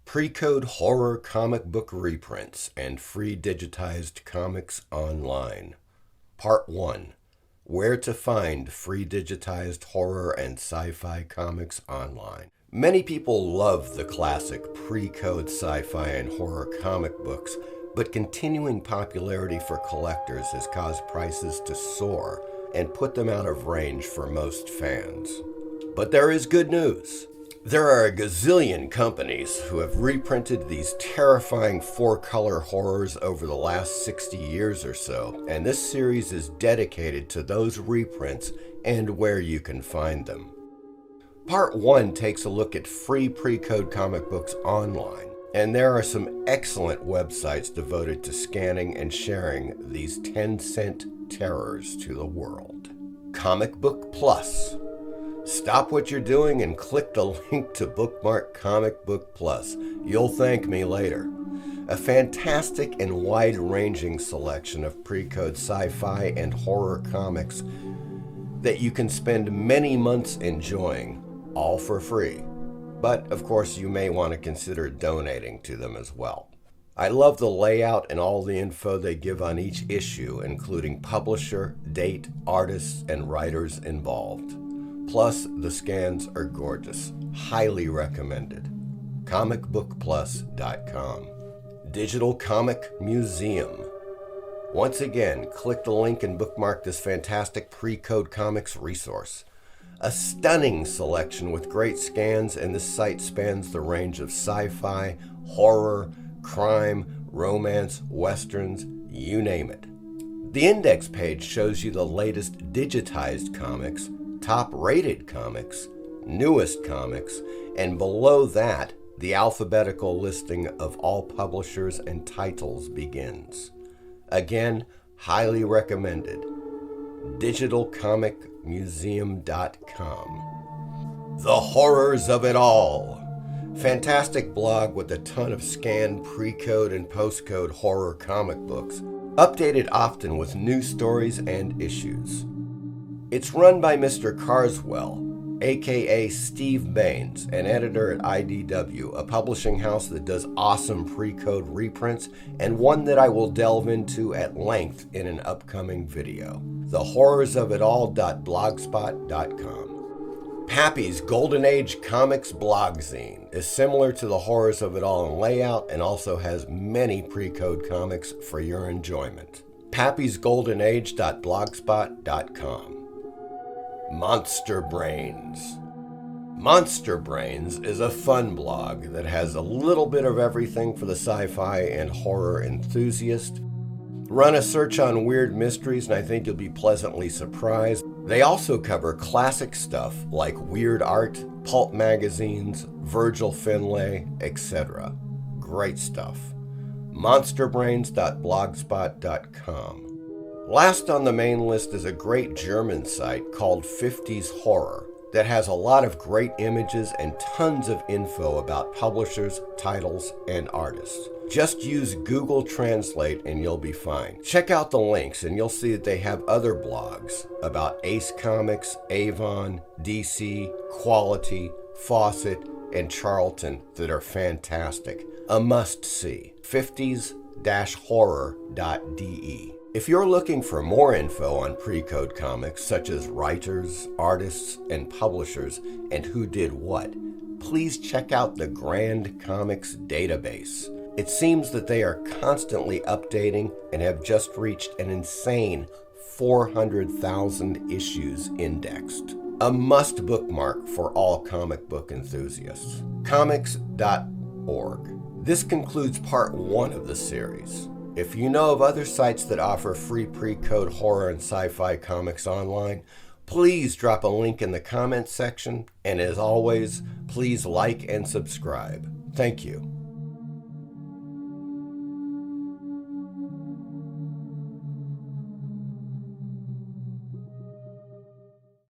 Pre-code horror comic book reprints and free digitized comics online. Part 1. Where to find free digitized horror and sci-fi comics online. Many people love the classic pre-code sci-fi and horror comic books, but continuing popularity for collectors has caused prices to soar and put them out of range for most fans. But there is good news. There are a gazillion companies who have reprinted these terrifying four-color horrors over the last 60 years or so, and this series is dedicated to those reprints and where you can find them. Part 1 takes a look at free pre-code comic books online, and there are some excellent websites devoted to scanning and sharing these 10-cent terrors to the world. Comic Book Plus. Stop what you're doing and click the link to bookmark Comic Book Plus. You'll thank me later. A fantastic and wide-ranging selection of pre-code sci-fi and horror comics that you can spend many months enjoying, all for free. But, of course, you may want to consider donating to them as well. I love the layout and all the info they give on each issue, including publisher, date, artists, and writers involved. Plus, the scans are gorgeous. Highly recommended. comicbookplus.com. Digital Comic Museum. Once again, click the link and bookmark this fantastic pre-code comics resource. A stunning selection with great scans, and this site spans the range of sci-fi, horror, crime, romance, westerns, you name it. The index page shows you the latest digitized comics, top-rated comics, newest comics, and below that, the alphabetical listing of all publishers and titles begins. Again, highly recommended. digitalcomicmuseum.com. The Horrors of It All. Fantastic blog with a ton of scanned pre-code and post-code horror comic books, updated often with new stories and issues. It's run by Mr. Carswell, aka Steve Baines, an editor at IDW, a publishing house that does awesome pre-code reprints, and one that I will delve into at length in an upcoming video. thehorrorsofitall.blogspot.com. Pappy's Golden Age Comics blog zine is similar to The Horrors of It All in layout and also has many pre-code comics for your enjoyment. pappysgoldenage.blogspot.com. Monster Brains. Monster Brains is a fun blog that has a little bit of everything for the sci-fi and horror enthusiast. Run a search on weird mysteries and I think you'll be pleasantly surprised. They also cover classic stuff like weird art, pulp magazines, Virgil Finlay, etc. Great stuff. monsterbrains.blogspot.com. Last on the main list is a great German site called 50s Horror that has a lot of great images and tons of info about publishers, titles, and artists. Just use Google Translate and you'll be fine. Check out the links and you'll see that they have other blogs about Ace Comics, Avon, DC, Quality, Fawcett, and Charlton that are fantastic. A must-see. 50s-horror.de. If you're looking for more info on pre-code comics, such as writers, artists, and publishers, and who did what, please check out the Grand Comics database. It seems that they are constantly updating and have just reached an insane 400,000 issues indexed. A must bookmark for all comic book enthusiasts. Comics.org. This concludes part 1 of the series. If you know of other sites that offer free pre-code horror and sci-fi comics online, please drop a link in the comments section, and as always, please like and subscribe. Thank you.